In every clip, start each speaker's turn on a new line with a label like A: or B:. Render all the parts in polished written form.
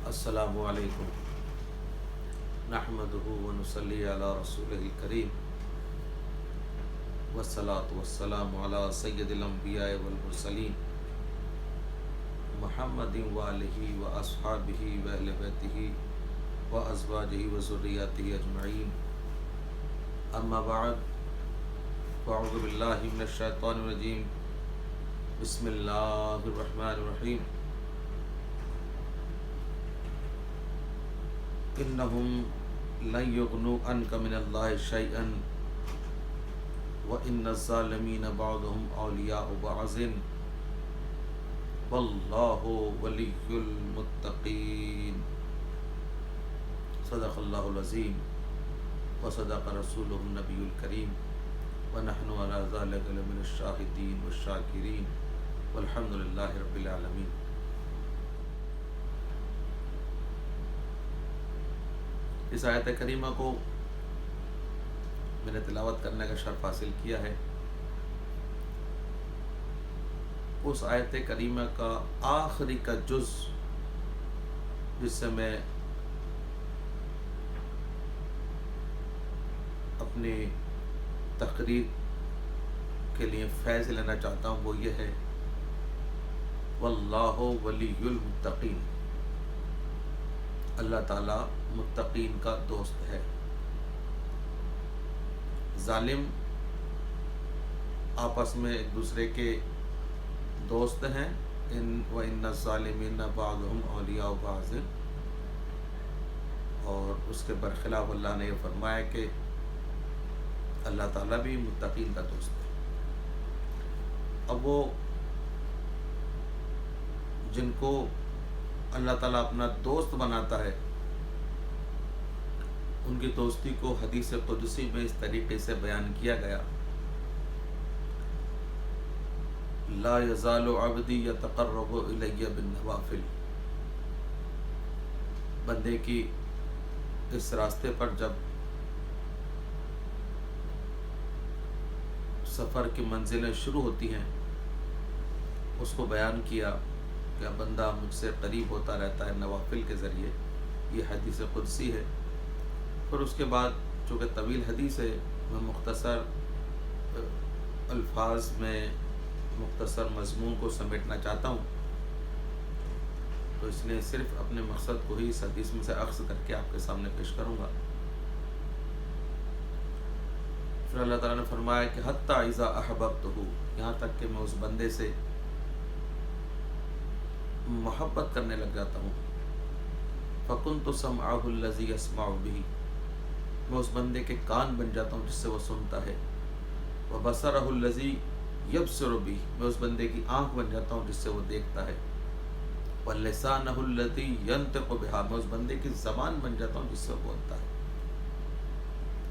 A: السلام علیکم نحمدہ ونصلی علی رسولہ الکریم والصلاة والسلام علی سید الانبیاء والمرسلین محمد وآلہ واصحابہ واہل بیتہ وازواجہ وذریاتہ اجمعین اما بعد فاعوذ باللہ من الشیطان الرجیم بسم اللہ الرحمن الرحیم انہم لن یغنوا عنک من اللہ شیئا وان الظالمین بعضهم اولیاء بعض واللہ ولی المتقین صدق اللہ العظیم وصدق رسولہ النبی الکریم ونحن علی ذلک لمن الشاہدین والشاکرین والحمد للہ رب العالمین۔ اس آیت کریمہ کو میں نے تلاوت کرنے کا شرف حاصل کیا ہے۔ اس آیت کریمہ کا آخری کا جز جس سے میں اپنی تقریر کے لیے فیض لینا چاہتا ہوں وہ یہ ہے واللہ ولی المتقین، اللہ تعالیٰ متقین کا دوست ہے۔ ظالم آپس میں ایک دوسرے کے دوست ہیں، وَإِنَّ الظَّالِمِينَ بَعْضُهُمْ أَوْلِيَاءُ بَعْضٍ، اور اس کے برخلاف اللہ نے یہ فرمایا کہ اللہ تعالیٰ بھی متقین کا دوست ہے۔ اب وہ جن کو اللہ تعالیٰ اپنا دوست بناتا ہے ان کی دوستی کو حدیث قدسی میں اس طریقے سے بیان کیا گیا، لا یزال عبدی یتقرب الی بالنوافل، بندے کی اس راستے پر جب سفر کی منزلیں شروع ہوتی ہیں اس کو بیان کیا کہ بندہ مجھ سے قریب ہوتا رہتا ہے نوافل کے ذریعے، یہ حدیث قدسی ہے۔ پھر اس کے بعد چونکہ طویل حدیث ہے میں مختصر الفاظ میں مختصر مضمون کو سمیٹنا چاہتا ہوں، تو اس لیے صرف اپنے مقصد کو ہی اس حدیث میں سے اخذ کر کے آپ کے سامنے پیش کروں گا۔ پھر اللہ تعالیٰ نے فرمایا کہ حتیٰ اذا احببتہ، یہاں تک کہ میں اس بندے سے محبت کرنے لگ جاتا ہوں، فَكُنْتُ سَمْعَهُ الَّذِي يَسْمَعُ بِهِ، میں اس بندے کے کان بن جاتا ہوں جس سے وہ سنتا ہے، وَبَصَرَهُ الَّذِي يَبْصِرُ بِهِ، میں اس بندے کی آنکھ بن جاتا ہوں جس سے وہ دیکھتا ہے، وَلِسَانَهُ الَّذِي يَنْطِقُ بِهَا، میں اس بندے کی زبان بن جاتا ہوں جس سے وہ بولتا ہے۔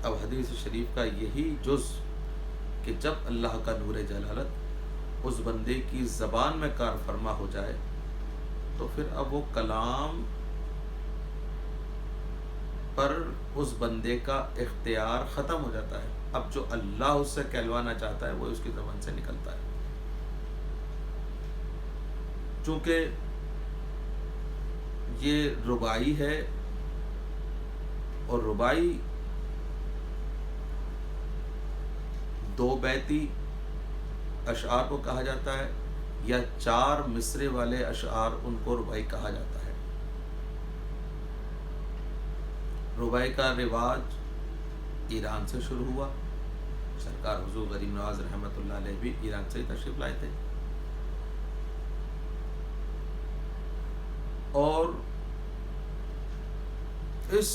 A: اب حدیث شریف کا یہی جز کہ جب اللہ کا نور جلالت اس بندے کی زبان میں کار فرما ہو جائے تو پھر اب وہ کلام پر اس بندے کا اختیار ختم ہو جاتا ہے، اب جو اللہ اس سے کہلوانا چاہتا ہے وہ اس کی زبان سے نکلتا ہے۔ چونکہ یہ رباعی ہے اور رباعی دو بیتی اشعار کو کہا جاتا ہے، یا چار مصرے والے اشعار ان کو رباعی کہا جاتا ہے۔ رباعی کا رواج ایران سے شروع ہوا، سرکار حضور غریب نواز رحمۃ اللہ علیہ بھی ایران سے ہی تشریف لائے تھے، اور اس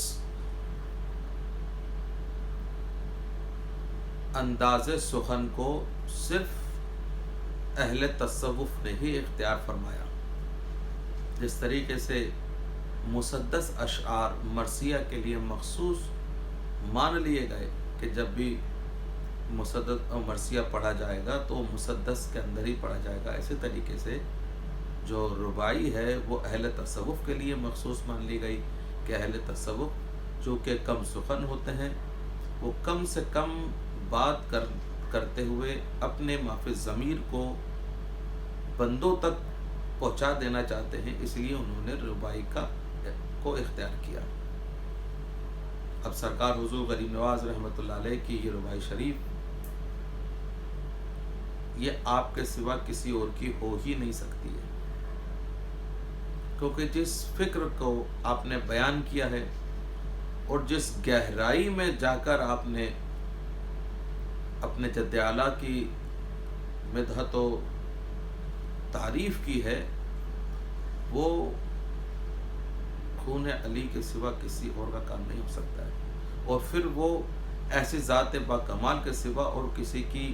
A: انداز سخن کو صرف اہل تصوف نے ہی اختیار فرمایا۔ جس طریقے سے مسدس اشعار مرثیہ کے لیے مخصوص مان لیے گئے کہ جب بھی مسدس اور مرثیہ پڑھا جائے گا تو مسدس کے اندر ہی پڑھا جائے گا، اسی طریقے سے جو رباعی ہے وہ اہل تصوف کے لیے مخصوص مان لی گئی کہ اہل تصوف جو کہ کم سخن ہوتے ہیں وہ کم سے کم بات کرتے ہوئے اپنے مافی ضمیر کو بندوں تک پہنچا دینا چاہتے ہیں، اس لیے انہوں نے رباعی کا کو اختیار کیا۔ اب سرکار حضور غریب نواز رحمۃ اللہ علیہ کی یہ رباعی شریف یہ آپ کے سوا کسی اور کی ہو ہی نہیں سکتی ہے، کیونکہ جس فکر کو آپ نے بیان کیا ہے اور جس گہرائی میں جا کر آپ نے اپنے جد اعلیٰ کی مدحت و تعریف کی ہے، وہ خون علی کے سوا کسی اور کا کام نہیں ہو سکتا ہے، اور پھر وہ ایسی ذات با کمال کے سوا اور کسی کی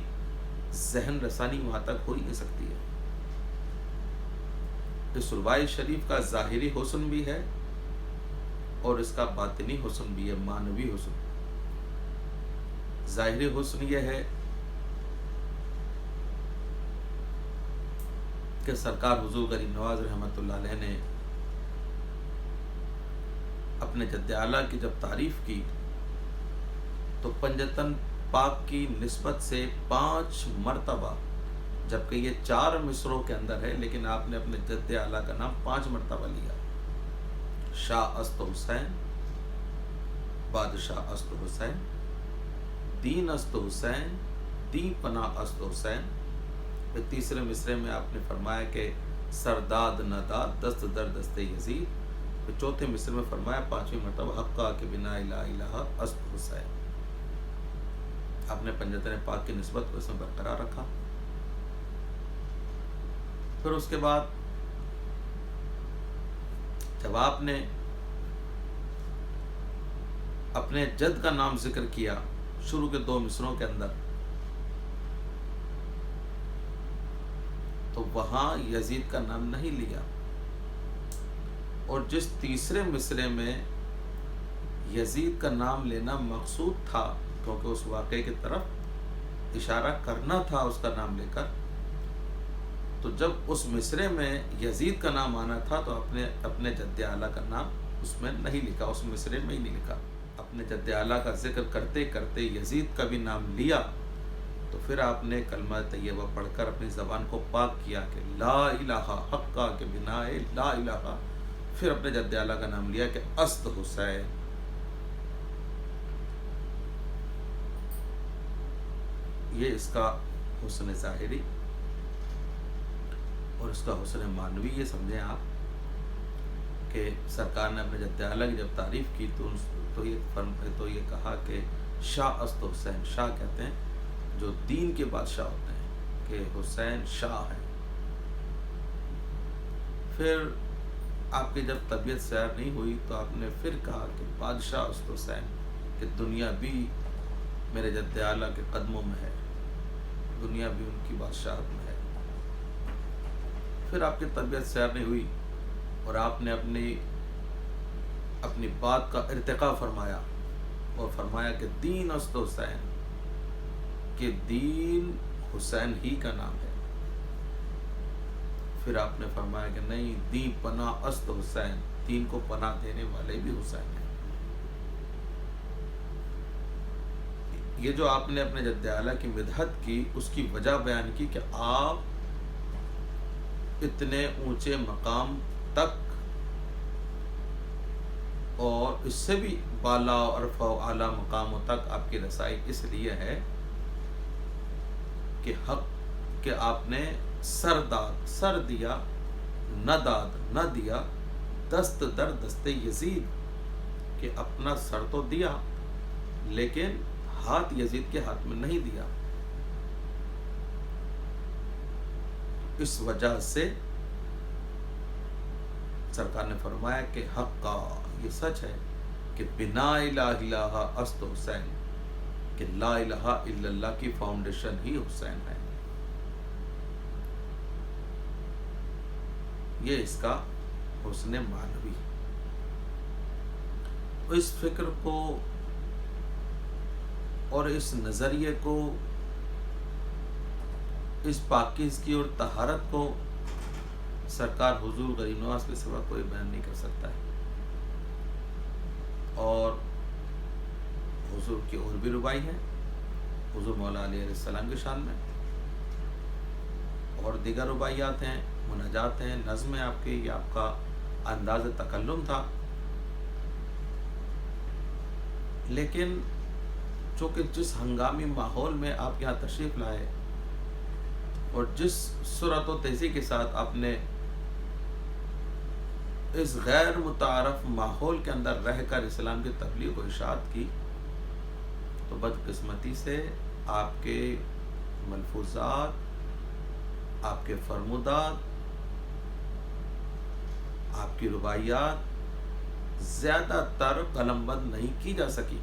A: ذہن رسانی وہاں تک ہو ہی نہیں سکتی ہے۔ اس رباعی شریف کا ظاہری حسن بھی ہے اور اس کا باطنی حسن بھی ہے، معنوی حسن۔ ظاہری حسن یہ ہے کہ سرکار حضور غریب نواز رحمۃ اللہ علیہ نے اپنے جد اعلیٰ کی جب تعریف کی تو پنجتن پاک کی نسبت سے 5 مرتبہ، جبکہ یہ 4 مصروں کے اندر ہے، لیکن آپ نے اپنے جد اعلیٰ کا نام 5 مرتبہ لیا۔ شاہ است حسین، بادشاہ است حسین، دین است حسین، دی پناہ است حسین۔ پھر تیسرے مصرے میں آپ نے فرمایا کہ سرداد نداد دست در دست یزید۔ پھر چوتھے مصرے میں فرمایا 5ویں مرتبہ حقا کہ بنا الہ الہ است حسین۔ آپ نے پنجتن پاک کی نسبت کو اس میں برقرار رکھا۔ پھر اس کے بعد جب آپ نے اپنے جد کا نام ذکر کیا شروع کے 2 مصروں کے اندر، تو وہاں یزید کا نام نہیں لیا، اور جس تیسرے مصرے میں یزید کا نام لینا مقصود تھا، کیونکہ اس واقعے کی طرف اشارہ کرنا تھا اس کا نام لے کر، تو جب اس مصرے میں یزید کا نام آنا تھا تو اپنے جد اعلیٰ کا نام اس میں نہیں لکھا، اس مصرے میں ہی نہیں لکھا۔ اپنے جد اعلیٰ کا ذکر کرتے کرتے یزید کا بھی نام لیا، تو پھر آپ نے کلمہ طیبہ پڑھ کر اپنی زبان کو پاک کیا کہ لا الہ حقا کے بنا لا الہ، پھر اپنے جد اعلیٰ کا نام لیا کہ است حسین۔ یہ اس کا حسن ظاہری اور اس کا حسن معنوی یہ سمجھیں آپ کہ سرکار نے اپنے جد اعلیٰ کی جب تعریف کی تو یہ کہا کہ شاہ است حسین، شاہ کہتے ہیں جو دین کے بادشاہ ہوتے ہیں، کہ حسین شاہ ہیں۔ پھر آپ کی جب طبیعت سیر نہیں ہوئی تو آپ نے پھر کہا کہ بادشاہ است حسین، کہ دنیا بھی میرے جد اعلیٰ کے قدموں میں ہے، دنیا بھی ان کی بادشاہت میں ہے۔ پھر آپ کی طبیعت سیر نہیں ہوئی اور آپ نے اپنی بات کا ارتقاء فرمایا اور فرمایا کہ دین است حسین، کہ دین حسین ہی کا نام ہے۔ پھر آپ نے فرمایا کہ نہیں، دی پناہ است حسین، دین کو پناہ دینے والے بھی حسین ہیں۔ یہ جو آپ نے اپنے جد اعلیٰ کی مدحت کی، اس کی وجہ بیان کی کہ آپ اتنے اونچے مقام تک اور اس سے بھی بالا اور عرفہ و اعلیٰ مقاموں تک آپ کی رسائی اس لیے ہے کہ حق کہ آپ نے سر دیا، نہ داد نہ دیا، دست در دست یزید، کہ اپنا سر تو دیا لیکن ہاتھ یزید کے ہاتھ میں نہیں دیا۔ اس وجہ سے سرکار نے فرمایا کہ حق کا یہ سچ ہے کہ بنا الہ الہ است حسین، کہ لا الہ الا اللہ کی فاؤنڈیشن ہی حسین ہے۔ یہ اس کا حسن معنوی۔ اس فکر کو اور اس نظریے کو، اس پاکیزگی اور طہارت کو سرکار حضور غریب نواز کے سوا کوئی بیان نہیں کر سکتا ہے۔ اور حضور کی اور بھی ربائی ہیں حضور مولا علیہ السلام کی شان میں، اور دیگر رباعیات ہیں، مناجات ہیں، نظم ہے آپ کی، یہ آپ کا انداز تکلم تھا لیکن چونکہ جس ہنگامی ماحول میں آپ یہاں تشریف لائے اور جس سرعت و تیزی کے ساتھ آپ نے اس غیر متعارف ماحول کے اندر رہ کر اسلام کی تبلیغ و اشاعت کی، تو بدقسمتی سے آپ کے ملفوظات، آپ کے فرمودات، آپ کی رباعیات زیادہ تر قلم بند نہیں کی جا سکی،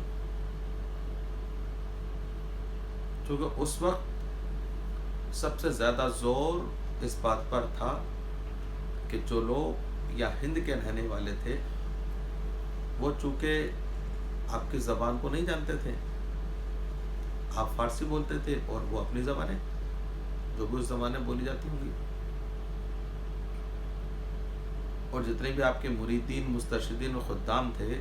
A: کیونکہ اس وقت سب سے زیادہ زور اس بات پر تھا کہ جو لوگ یا ہند کے رہنے والے تھے وہ چونکہ آپ کی زبان کو نہیں جانتے تھے، آپ فارسی بولتے تھے اور وہ اپنی زبانیں جو بھی اس زبانیں بولی جاتی ہوں گی، اور جتنے بھی آپ کے مریدین، مسترشدین و خدام تھے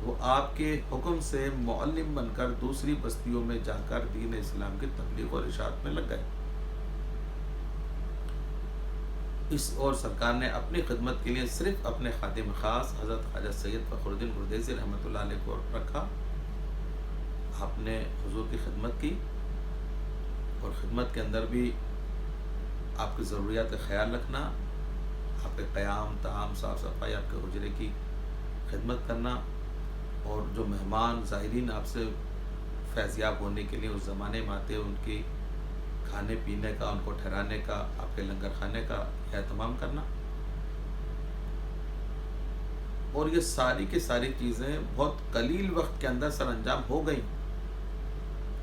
A: وہ آپ کے حکم سے معلم بن کر دوسری بستیوں میں جا کر دین اسلام کی تبلیغ اور اشاعت میں لگ گئے۔ اس اور سرکار نے اپنی خدمت کے لیے صرف اپنے خادم خاص حضرت خواجہ سید فخر الدین گردیسی رحمۃ اللہ علیہ کو رکھا۔ آپ نے حضور کی خدمت کی، اور خدمت کے اندر بھی آپ کی ضروریات کا خیال رکھنا، آپ کے قیام، طعام، صاف صفائی، آپ کے حجرے کی خدمت کرنا، اور جو مہمان زائرین آپ سے فیضیاب ہونے کے لیے اس زمانے میں آتے ان کی کھانے پینے کا، ان کو ٹھہرانے کا، آپ کے لنگر خانے کا اہتمام کرنا، اور یہ ساری کی ساری چیزیں بہت قلیل وقت کے اندر سر انجام ہو گئیں۔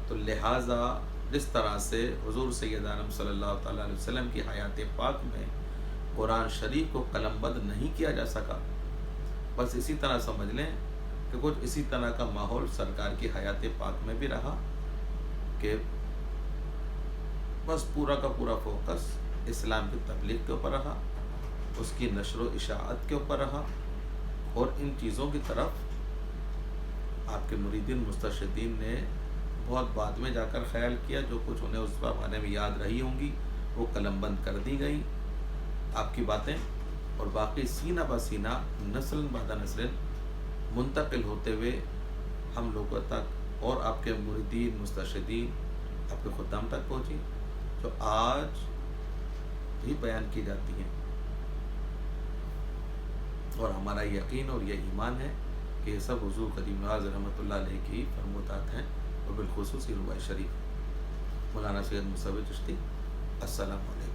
A: تو لہٰذا جس طرح سے حضور سید عالم صلی اللہ تعالیٰ علیہ وسلم کی حیات پاک میں قرآن شریف کو قلم بند نہیں کیا جا سکا، بس اسی طرح سمجھ لیں کہ کچھ اسی طرح کا ماحول سرکار کی حیات پاک میں بھی رہا کہ بس پورا کا پورا فوکس اسلام کی تبلیغ کے اوپر رہا، اس کی نشر و اشاعت کے اوپر رہا، اور ان چیزوں کی طرف آپ کے مریدین، مسترشدین نے بہت بعد میں جا کر خیال کیا، جو کچھ انہیں اس زمانے میں یاد رہی ہوں گی وہ قلم بند کر دی گئیں آپ کی باتیں، اور باقی سینہ بہ سینہ، نسل بعد نسل منتقل ہوتے ہوئے ہم لوگوں تک اور آپ کے مریدین، مسترشدین، آپ کے خدام تک پہنچی، جو آج بھی بیان کی جاتی ہیں۔ اور ہمارا یقین اور یہ ایمان ہے کہ یہ سب حضور قدیم نواز رحمۃ اللہ علیہ کی فرمودات ہیں، اور بالخصوص یہ رباعی شریف۔ مولانا سید مصعب چشتی، السلام علیکم۔